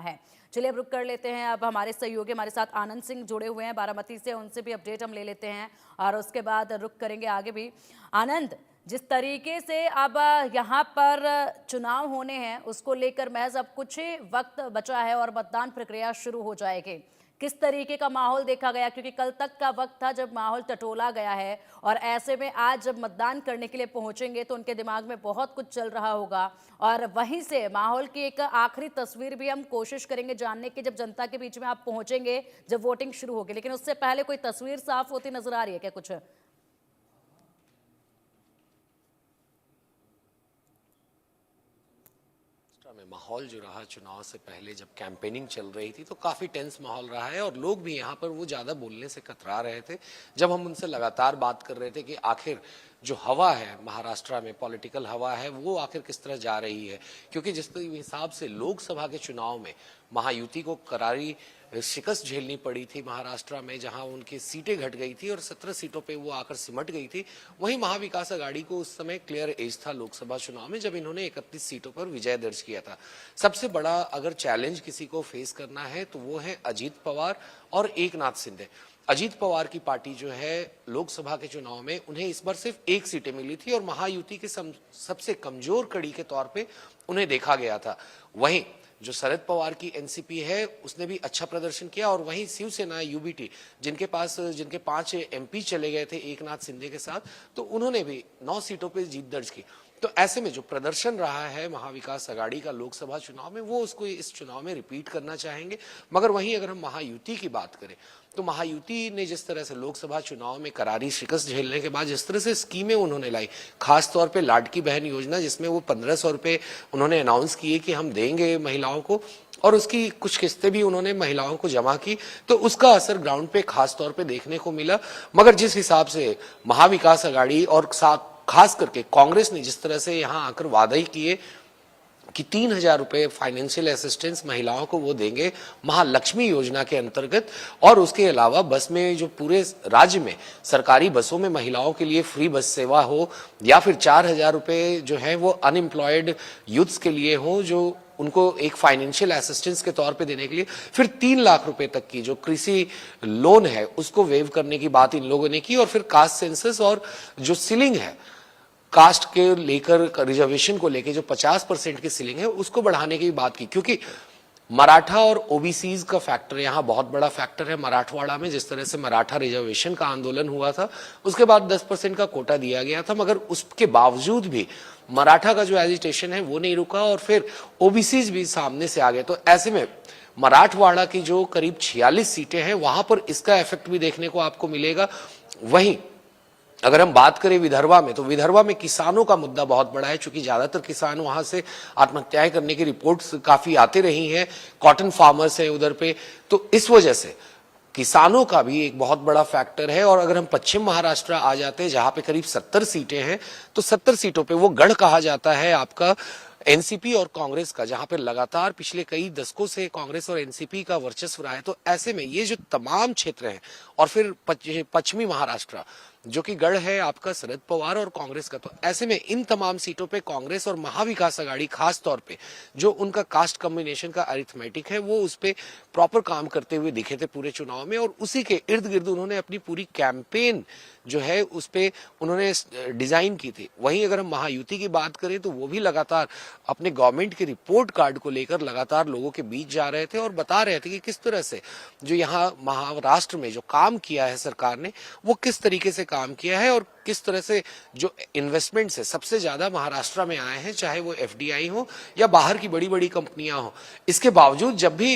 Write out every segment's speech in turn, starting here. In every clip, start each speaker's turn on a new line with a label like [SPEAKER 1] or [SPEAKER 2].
[SPEAKER 1] है। चलिए अब रुक कर लेते हैं, अब हमारे सहयोगी हमारे साथ आनंद सिंह जुड़े हुए हैं बारामती से, उनसे भी अपडेट हम ले लेते हैं और उसके बाद रुक करेंगे आगे भी। आनंद, जिस तरीके से अब यहाँ पर चुनाव होने हैं उसको लेकर महज अब कुछ ही वक्त बचा है और मतदान प्रक्रिया शुरू हो जाएगी, किस तरीके का माहौल देखा गया? क्योंकि कल तक का वक्त था जब माहौल टटोला गया है और ऐसे में आज जब मतदान करने के लिए पहुंचेंगे तो उनके दिमाग में बहुत कुछ चल रहा होगा और वहीं से माहौल की एक आखिरी तस्वीर भी हम कोशिश करेंगे जानने की जब जनता के बीच में आप पहुंचेंगे, जब वोटिंग शुरू होगी। लेकिन उससे पहले कोई तस्वीर साफ होती नजर आ रही है क्या कुछ?
[SPEAKER 2] में माहौल जो रहा चुनाव से पहले जब कैंपेनिंग चल रही थी तो काफी टेंस माहौल रहा है और लोग भी यहाँ पर वो ज्यादा बोलने से कतरा रहे थे। जब हम उनसे लगातार बात कर रहे थे कि आखिर जो हवा है महाराष्ट्र में, पॉलिटिकल हवा है, वो आखिर किस तरह जा रही है, क्योंकि जिस हिसाब से लोकसभा के चुनाव में महायुति को करारी शिकस्त झेलनी पड़ी थी महाराष्ट्र में, जहां उनकी सीटें घट गई थी और 17 सीटों पे वो आकर सिमट गई थी, वहीं महाविकास आघाड़ी को उस समय क्लियर एज था लोकसभा चुनाव में जब इन्होंने 31 सीटों पर विजय दर्ज किया था। सबसे बड़ा अगर चैलेंज किसी को फेस करना है तो वो है अजीत पवार और एकनाथ शिंदे। अजीत पवार की पार्टी जो है लोकसभा के चुनाव में उन्हें इस बार सिर्फ 1 सीटें मिली थी और महायुति के सबसे कमजोर कड़ी के तौर पे उन्हें देखा गया था। वहीं जो शरद पवार की एनसीपी है उसने भी अच्छा प्रदर्शन किया और वहीं शिवसेना यूबीटी जिनके 5 एमपी चले गए थे एकनाथ शिंदे के साथ, तो उन्होंने भी 9 सीटों पे जीत दर्ज की। तो ऐसे में जो प्रदर्शन रहा है महाविकास आघाड़ी का लोकसभा चुनाव में वो उसको इस चुनाव में रिपीट करना चाहेंगे। मगर वहीं अगर हम महायुति की बात करें तो महायुति ने जिस तरह से लोकसभा चुनाव में करारी शिकस्त झेलने के बाद जिस तरह से स्कीमें उन्होंने लाई, खास तौर पे लाडकी बहन योजना जिसमें वो 1500 रुपए उन्होंने अनाउंस किए कि हम देंगे महिलाओं को और उसकी कुछ किस्तें भी उन्होंने महिलाओं को जमा की, तो उसका असर ग्राउंड पे खास तौर पे देखने को मिला। मगर जिस हिसाब से महाविकास आघाड़ी और साथ खास करके कांग्रेस ने जिस तरह से यहाँ आकर वादे किए कि 3000 रुपए फाइनेंशियल असिस्टेंस महिलाओं को वो देंगे महालक्ष्मी योजना के अंतर्गत, और उसके अलावा बस में जो पूरे राज्य में सरकारी बसों में महिलाओं के लिए फ्री बस सेवा हो, या फिर 4000 रुपए जो है वो अनएम्प्लॉयड यूथ्स के लिए हो जो उनको एक फाइनेंशियल असिस्टेंस के तौर पे देने के लिए, फिर 3 लाख रुपए तक की जो कृषि लोन है उसको वेव करने की बात इन लोगों ने की, और फिर कास्ट सेंसस और जो सीलिंग है कास्ट के लेकर रिजर्वेशन को लेकर जो 50% की सीलिंग है उसको बढ़ाने की बात की, क्योंकि मराठा और ओबीसीज का फैक्टर यहाँ बहुत बड़ा फैक्टर है। मराठवाड़ा में जिस तरह से मराठा रिजर्वेशन का आंदोलन हुआ था उसके बाद 10% का कोटा दिया गया था, मगर उसके बावजूद भी मराठा का जो एजिटेशन है वो नहीं रुका और फिर ओबीसीज भी सामने से आ गए। तो ऐसे में मराठवाड़ा की जो करीब 46 सीटें हैं वहां पर इसका इफेक्ट भी देखने को आपको मिलेगा। वहीं अगर हम बात करें विदर्भा में, तो विदर्भा में किसानों का मुद्दा बहुत बड़ा है, क्योंकि ज्यादातर किसान वहां से आत्महत्याएं करने की रिपोर्ट्स काफी आती रही हैं, कॉटन फार्मर्स हैं उधर पे, तो इस वजह से किसानों का भी एक बहुत बड़ा फैक्टर है। और अगर हम पश्चिम महाराष्ट्र आ जाते हैं जहां पे करीब 70 सीटें हैं, तो 70 सीटों पे वो गढ़ कहा जाता है आपका एनसीपी और कांग्रेस का, जहां पे लगातार पिछले कई दशकों से कांग्रेस और एनसीपी का वर्चस्व रहा है। तो ऐसे में ये जो तमाम क्षेत्र हैं और फिर पश्चिमी महाराष्ट्र जो कि गढ़ है आपका शरद पवार और कांग्रेस का, तो ऐसे में इन तमाम सीटों पे कांग्रेस और महाविकास आघाड़ी खास तौर पे जो उनका कास्ट कॉम्बिनेशन का अरिथमेटिक है वो उस पे प्रॉपर काम करते हुए दिखे थे पूरे चुनाव में, और उसी के इर्द गिर्द उन्होंने अपनी पूरी कैंपेन जो है उस पे उन्होंने डिजाइन की थी। वहीं अगर हम महायुति की बात करें तो वो भी लगातार अपने गवर्नमेंट के रिपोर्ट कार्ड को लेकर लगातार लोगों के बीच जा रहे थे और बता रहे थे कि किस तरह से जो यहाँ महाराष्ट्र में जो काम किया है सरकार ने वो किस तरीके से काम किया है और किस तरह से जो इन्वेस्टमेंट्स है सबसे ज्यादा महाराष्ट्र में आए हैं, चाहे वो एफडीआई हो या बाहर की बड़ी बड़ी कंपनियां हो। इसके बावजूद जब भी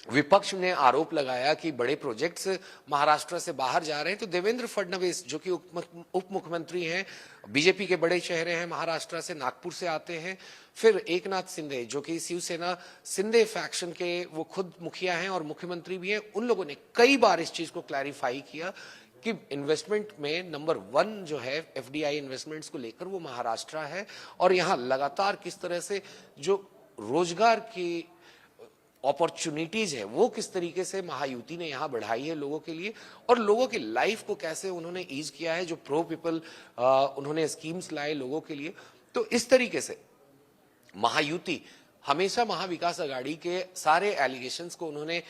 [SPEAKER 2] विपक्ष ने आरोप लगाया कि बड़े प्रोजेक्ट्स महाराष्ट्र से बाहर जा रहे हैं, तो देवेंद्र फडणवीस जो कि उप मुख्यमंत्री हैं, बीजेपी के बड़े चेहरे हैं महाराष्ट्र से, नागपुर से आते हैं, फिर एकनाथ शिंदे जो कि शिवसेना शिंदे फैक्शन के वो खुद मुखिया हैं और मुख्यमंत्री भी हैं, उन लोगों ने कई बार इस चीज को क्लैरिफाई किया कि इन्वेस्टमेंट में नंबर 1 जो है एफडीआई इन्वेस्टमेंट्स को लेकर वो महाराष्ट्र है, और यहाँ लगातार किस तरह से जो रोजगार की अपॉर्चुनिटीज है वो किस तरीके से महायुति ने यहाँ बढ़ाई है लोगों के लिए, और लोगों की लाइफ को कैसे उन्होंने ईज किया है, जो प्रो पीपल उन्होंने स्कीम्स लाए लोगों के लिए। तो इस तरीके से महायुति हमेशा महाविकास अघाड़ी के सारे एलिगेशंस को उन्होंने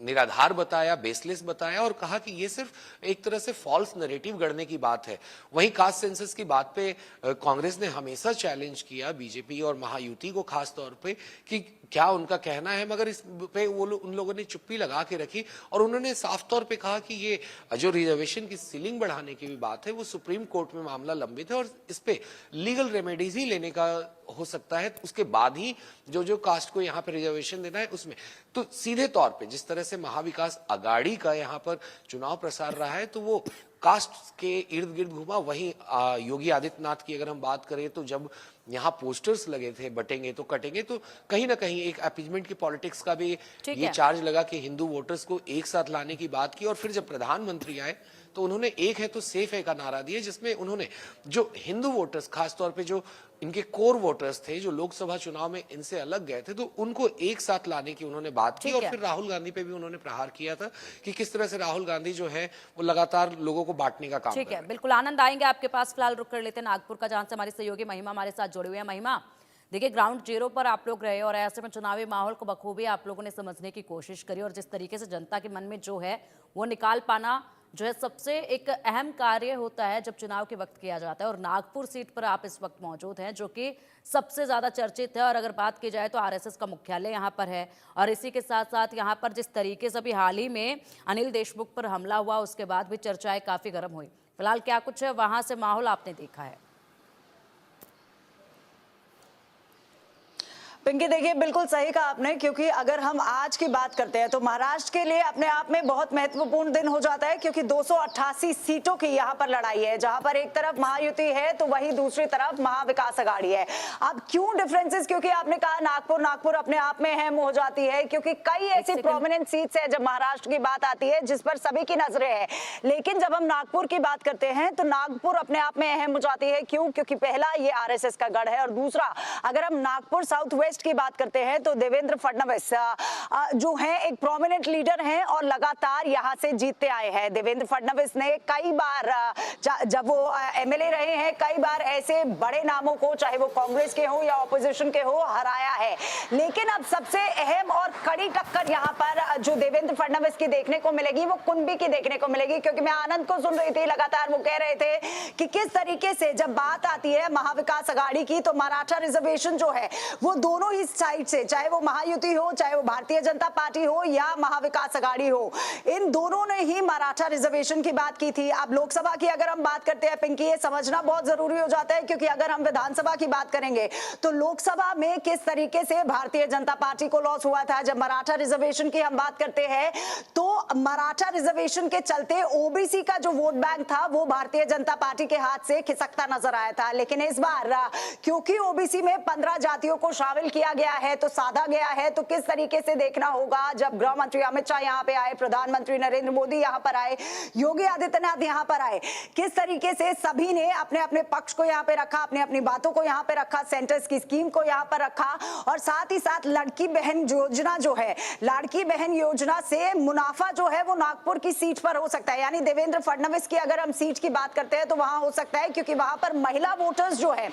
[SPEAKER 2] निराधार बताया, बेसलेस बताया और कहा कि ये सिर्फ एक तरह से फॉल्स नैरेटिव गढ़ने की बात है। वहीं कास्ट सेंसस की बात पे कांग्रेस ने हमेशा चैलेंज किया बीजेपी और महायुति को, खास तौर पे कि क्या उनका कहना है, मगर इस पे उन लोगों ने चुप्पी लगा के रखी और उन्होंने साफ तौर पे कहा कि ये जो रिजर्वेशन की सीलिंग बढ़ाने की भी बात है वो सुप्रीम कोर्ट में मामला लंबित है और इस पे लीगल रेमेडीज ही लेने का हो सकता है, उसके बाद ही जो कास्ट को यहाँ पे रिजर्वेशन देना है उसमें। तो सीधे तौर पे जिस तरह से महाविकास अघाड़ी का यहाँ पर चुनाव प्रसार रहा है तो वो कास्ट के इर्द गिर्द घुमा। वहीं योगी आदित्यनाथ की अगर हम बात करें तो जब यहाँ पोस्टर्स लगे थे बटेंगे तो कटेंगे, तो कहीं ना कहीं एक अपीजमेंट की पॉलिटिक्स का भी ये चार्ज लगा कि हिंदू वोटर्स को एक साथ लाने की बात की। और फिर जब प्रधानमंत्री आए तो उन्होंने एक है तो सेफ है का नारा दिया, जिसमें उन्होंने जो हिंदू वोटर्स, खासतौर पे जो इनके कोर वोटर्स थे जो लोकसभा चुनाव में इनसे अलग गए थे, तो उनको एक साथ लाने की उन्होंने बात की। और फिर राहुल गांधी पे भी उन्होंने प्रहार किया था कि किस तरह से राहुल गांधी जो है वो लगातार लोगों को बांटने का काम कर रहे हैं।
[SPEAKER 1] बिल्कुल आनंद, आएंगे आपके पास। फिलहाल रुक कर लेते हैं नागपुर का, जहां से हमारी सहयोगी महिमा हमारे साथ जुड़े हुए हैं। महिमा, देखिए ग्राउंड जीरो पर आप लोग रहे और ऐसे में चुनावी माहौल को बखूबी आप लोगों ने समझने की कोशिश करी और जिस तरीके से जनता के मन में जो है वो निकाल पाना जो है सबसे एक अहम कार्य होता है जब चुनाव के वक्त किया जाता है। और नागपुर सीट पर आप इस वक्त मौजूद हैं जो कि सबसे ज्यादा चर्चित है और अगर बात की जाए तो आरएसएस का मुख्यालय यहाँ पर है। और इसी के साथ साथ यहाँ पर जिस तरीके से अभी हाल ही में अनिल देशमुख पर हमला हुआ उसके बाद भी चर्चाएं काफी गर्म हुई। फिलहाल क्या कुछ वहां से माहौल आपने देखा है?
[SPEAKER 3] पिंकी, देखिए बिल्कुल सही कहा आपने, क्योंकि अगर हम आज की बात करते हैं तो महाराष्ट्र के लिए अपने आप में बहुत महत्वपूर्ण दिन हो जाता है, क्योंकि 288 सीटों की यहाँ पर लड़ाई है, जहां पर एक तरफ महायुति है तो वहीं दूसरी तरफ महाविकास अघाड़ी है। अब क्यों डिफरेंसेस? क्योंकि आपने कहा नागपुर अपने आप में अहम हो जाती है, क्योंकि कई ऐसी प्रोमिनेंट सीट्स है जब महाराष्ट्र की बात आती है जिस पर सभी की नजरें है। लेकिन जब हम नागपुर की बात करते हैं तो नागपुर अपने आप में अहम हो जाती है। क्यों? क्योंकि पहला ये आरएसएस का गढ़ है और दूसरा अगर हम नागपुर साउथ वेस्ट की बात करते हैं तो देवेंद्र फडणवीस जो हैं एक प्रोमिनेंट लीडर हैं और लगातार यहां से जीतते आए हैं। देवेंद्र फडणवीस ने कई बार जब वो एमएलए रहे हैं कई बार ऐसे बड़े नामों को, चाहे वो कांग्रेस के हो या ऑपोजिशन के हो, हराया है। लेकिन अब सबसे अहम और कड़ी टक्कर यहां पर जो देवेंद्र फडणवीस की देखने को मिलेगी वो कुणबी की देखने को मिलेगी। क्योंकि मैं आनंद को सुन रही थी, लगातार वो कह रहे थे कि किस तरीके से जब बात आती है महाविकास अघाड़ी की तो मराठा रिजर्वेशन जो है वो दोनों ही साइड से, चाहे वो महायुति हो, चाहे वो भारतीय जनता पार्टी हो या महाविकास अघाड़ी हो, इन दोनों ने ही मराठा रिजर्वेशन की बात की थी। अब लोकसभा की अगर हम बात करते हैं पिंकी, ये समझना बहुत जरूरी हो जाता है, क्योंकि अगर हम विधानसभा की बात करेंगे तो लोकसभा में किस तरीके से भारतीय जनता पार्टी को लॉस हुआ था। जब मराठा रिजर्वेशन की हम बात करते हैं तो मराठा रिजर्वेशन के चलते ओबीसी का जो वोट बैंक था वो भारतीय जनता पार्टी के हाथ से खिसकता नजर आया था। लेकिन इस बार क्योंकि ओबीसी में 15 जातियों को शामिल किया गया है तो साधा गया है, तो किस तरीके से देखना होगा जब गृह मंत्री अमित शाह यहाँ पे आए, प्रधानमंत्री नरेंद्र मोदी यहाँ पर आए, योगी आदित्यनाथ यहाँ पर आए, किस तरीके से सभी ने अपने अपने पक्ष को यहाँ पे रखा, अपनी अपनी बातों को यहाँ पे रखा, सेंटर्स की स्कीम को यहाँ पर रखा और साथ ही साथ लड़की बहन योजना जो है, लड़की बहन योजना से मुनाफा जो है वो नागपुर की सीट पर हो सकता है। यानी देवेंद्र फडणवीस की अगर हम सीट की बात करते हैं तो वहां हो सकता है, क्योंकि वहां पर महिला वोटर्स जो है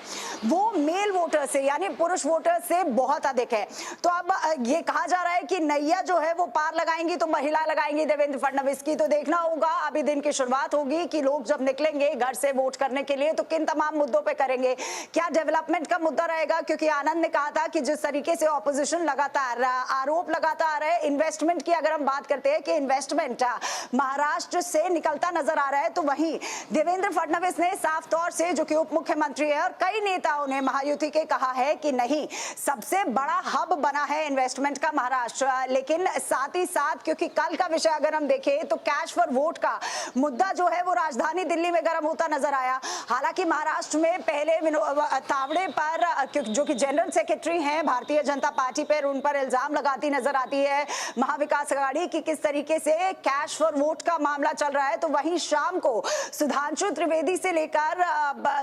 [SPEAKER 3] वो मेल वोटर्स से यानी पुरुष वोटर्स से बहुत अधिक है। तो अब ये कहा जा रहा है कि नैया जो है वो पार लगाएंगी तो महिला लगाएंगी देवेंद्र फडणवीस की। तो देखना होगा, अभी दिन की शुरुआत होगी कि लोग जब निकलेंगे घर से वोट करने के लिए तो किन तमाम मुद्दों पे करेंगे, क्या डेवलपमेंट का मुद्दा रहेगा। क्योंकि आनंद ने कहा था कि जिस तरीके से ऑपोजिशन लगातार आरोप लगाता आ रहा है इन्वेस्टमेंट की, अगर हम बात करते हैं कि इन्वेस्टमेंट महाराष्ट्र से निकलता नजर आ रहा है, तो वहीं देवेंद्र फडणवीस ने साफ तौर से, जो कि उप मुख्यमंत्री है और कई नेताओं ने महायुति के कहा है कि नहीं, सबसे बड़ा हब बना है इन्वेस्टमेंट का महाराष्ट्र। लेकिन साथ ही साथ क्योंकि कल का विषय अगर हम देखें तो कैश फॉर वोट का मुद्दा जो है वो राजधानी दिल्ली में गर्म होता नजर आया। हालांकि महाराष्ट्र में पहले तावड़े पर, जो कि जनरल सेक्रेटरी हैं भारतीय जनता पार्टी पर, उन पर इल्जाम लगाती नजर आती है महाविकास अघाड़ी की किस तरीके से कैश फॉर वोट का मामला चल रहा है। तो वहीं शाम को सुधांशु त्रिवेदी से लेकर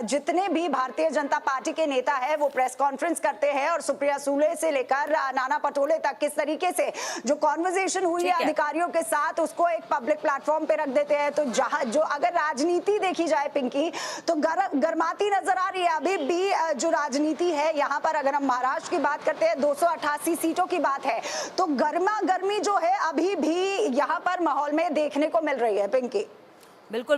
[SPEAKER 3] जितने भी भारतीय जनता पार्टी के नेता है वो प्रेस कॉन्फ्रेंस करते हैं और सुप्रिया सुले से लेकर नाना पटोले तक किस तरीके से जो कॉन्वर्सेशन हुई है
[SPEAKER 1] ठीक है।
[SPEAKER 3] अधिकारियों के साथ उसको एक पब्लिक प्लेटफॉर्म पे रख देते हैं। तो जहां जो अगर राजनीति देखी जाए पिंकी तो गर्माती नजर आ रही है अभी भी। जो राजनीति है यहाँ पर अगर हम महाराष्ट्र की बात करते हैं 288 सीटों की बात है तो गर्मा गर्मी जो है अभी भी यहाँ पर माहौल में देखने को मिल रही है पिंकी।
[SPEAKER 1] बिल्कुल बिल्कुल।